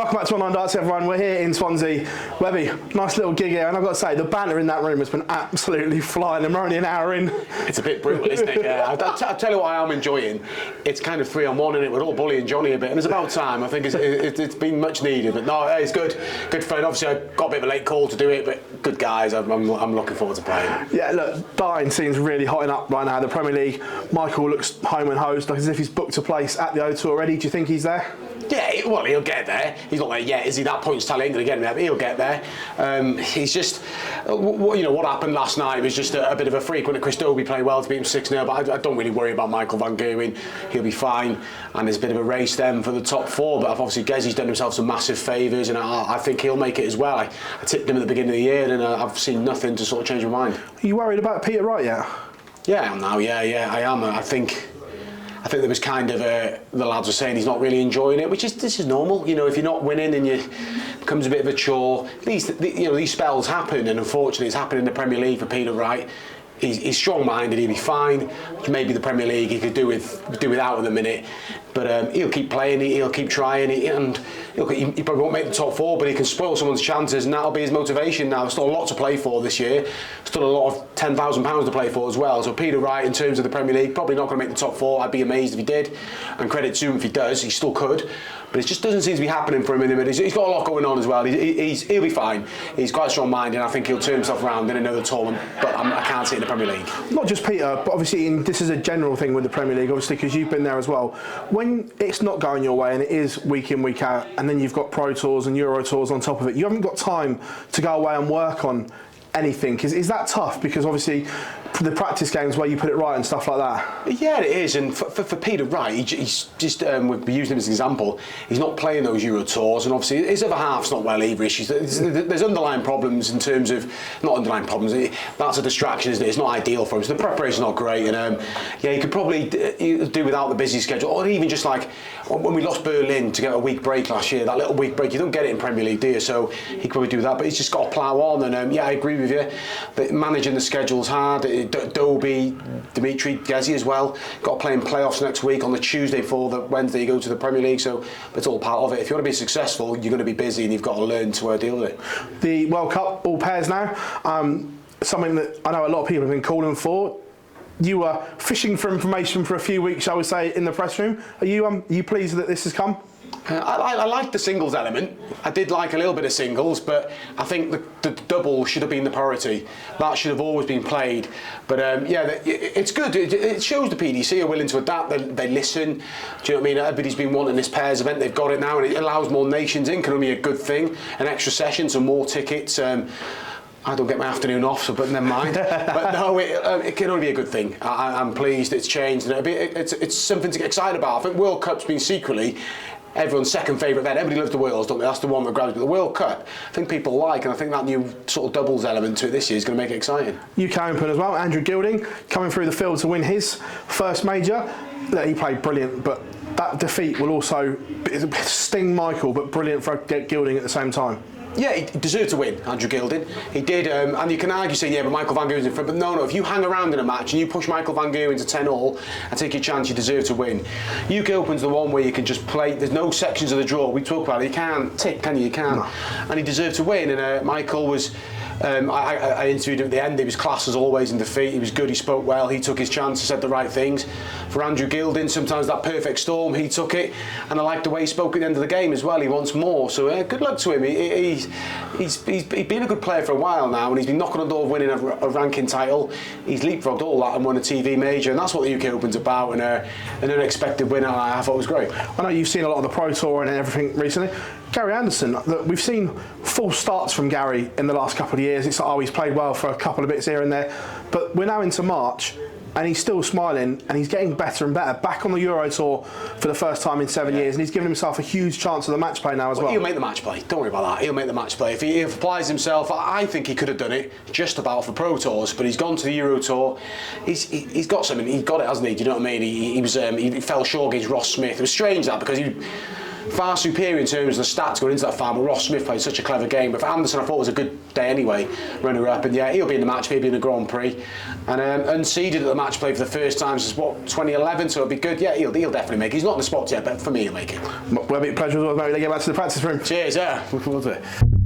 Welcome back to Online Darts, everyone. We're here in Swansea. Webby, nice little gig here, and I've got to say, the banter in that room has been absolutely flying, and we're only an hour in. It's a bit brutal, isn't it? Yeah, I'll tell you what I am enjoying. It's kind of 3-on-1, and we're all bullying Johnny a bit, and it's about time. I think it's been much needed, but no, it's good. Good fun. Obviously, I got a bit of a late call to do it, but good guys. I'm looking forward to playing. Yeah, look, darting seems really hotting up right now. The Premier League, Michael looks home and hosed, like as if he's booked a place at the O2 already. Do you think he's there? Yeah, well, he'll get there. He's not there yet, is he? That points tally ain't going to get him there, but he'll get there. He's just, what happened last night was just a bit of a freak when Chris Dobie played well to beat him 6-0, but I don't really worry about Michael van Gerwen. He'll be fine, and there's a bit of a race then for the top four, but obviously Gezzy's done himself some massive favours, and I think he'll make it as well. I tipped him at the beginning of the year, and I've seen nothing to sort of change my mind. Are you worried about Peter Wright yet? Yeah, I am now, yeah, I am. I think there was kind of the lads were saying he's not really enjoying it, this is normal. You know, if you're not winning and it becomes a bit of a chore, these spells happen, and unfortunately it's happened in the Premier League for Peter Wright. He's strong-minded, he'll be fine. Maybe the Premier League he could do without in a minute, but he'll keep playing, he'll keep trying, and he probably won't make the top four, but he can spoil someone's chances, and that'll be his motivation now. There's still a lot to play for this year, still a lot of £10,000 to play for as well. So Peter Wright, in terms of the Premier League, probably not going to make the top four. I'd be amazed if he did, and credit to him if he does. He still could, but it just doesn't seem to be happening for him in the minute. He's got a lot going on as well. He'll be fine. He's quite strong-minded, and I think he'll turn himself around in another tournament, but I can't see it in the Premier League. Not just Peter, but obviously this is a general thing with the Premier League, obviously, because you've been there as well. When it's not going your way, and it is week in, week out, and then you've got Pro Tours and Euro Tours on top of it, you haven't got time to go away and work on anything. Is that tough? Because obviously the practice games where you put it right and stuff like that. Yeah, it is, and for Peter Wright, he's just we've used him as an example. He's not playing those Euro Tours, and obviously his other half's not well either. There's underlying problems in terms of not underlying problems. That's a distraction, isn't it? It's not ideal for him. So the preparation's not great, and he could probably do without the busy schedule, or even just like when we lost Berlin to get a week break last year. That little week break, you don't get it in Premier League, do you? So he could probably do that, but he's just got to plough on. And I agree with you. But managing the schedule's hard. Dobie, Dimitri, Gezzy as well. Got to play in playoffs next week on the Tuesday for the Wednesday you go to the Premier League, so it's all part of it. If you want to be successful, you're going to be busy and you've got to learn to deal with it. The World Cup, all pairs now. Something that I know a lot of people have been calling for. You were fishing for information for a few weeks, shall we say, in the press room. Are you pleased that this has come? I like the singles element. I did like a little bit of singles, but I think the double should have been the priority. That should have always been played. But it's good. It shows the PDC are willing to adapt. They listen. Do you know what I mean? Everybody's been wanting this pairs event. They've got it now, and it allows more nations in. Can only be a good thing. An extra session, so more tickets. I don't get my afternoon off, so but never mind. But no, it can only be a good thing. I'm pleased it's changed, and it's something to get excited about. I think World Cup's been secretly everyone's second favourite event. Everybody loves the Worlds, don't they? That's the one that grabs. But the World Cup, I think people like, and I think that new sort of doubles element to it this year is going to make it exciting. UK Open as well. Andrew Gilding coming through the field to win his first major. He played brilliant, but that defeat will also sting Michael, but brilliant for Gilding at the same time. Yeah, he deserved to win, Andrew Gilding. He did, and you can argue saying, yeah, but Michael van Gerwen's in front. But no, if you hang around in a match and you push Michael van Gerwen to 10-all and take your chance, you deserve to win. UK Open's the one where you can just play. There's no sections of the draw. We talk about it. You can't tip, can you? You can't. No. And he deserved to win. And Michael was. I interviewed him at the end. He was class as always in defeat. He was good. He spoke well. He took his chance. He said the right things. For Andrew Gilding, sometimes that perfect storm, he took it, and I liked the way he spoke at the end of the game as well. He wants more. So good luck to him. He's been a good player for a while now, and he's been knocking on the door of winning a ranking title. He's leapfrogged all that and won a TV major, and that's what the UK Open's about. And an unexpected winner, I thought was great. I know you've seen a lot of the Pro Tour and everything recently. Gary Anderson, we've seen full starts from Gary in the last couple of years. It's like, he's played well for a couple of bits here and there, but we're now into March and he's still smiling and he's getting better and better. Back on the Euro Tour for the first time in 7 years, and he's given himself a huge chance of the match play now as well. He'll make the match play, don't worry about that. He'll make the match play. If he applies himself, I think he could have done it just about for Pro Tours, but he's gone to the Euro Tour. He's got something, he's got it, hasn't he? Do you know what I mean? He fell short against Ross Smith. It was strange that, because far superior in terms of the stats going into that final. Ross Smith played such a clever game, but for Anderson I thought it was a good day anyway, runner-up, and yeah, he'll be in the match, maybe in the Grand Prix, and unseeded at the match play for the first time since, what, 2011, so it'll be good. Yeah, he'll definitely make it. He's not in the spot yet, but for me he'll make it. Well, a pleasure as well, mate. They get back to the practice room. Cheers, yeah, looking forward to it.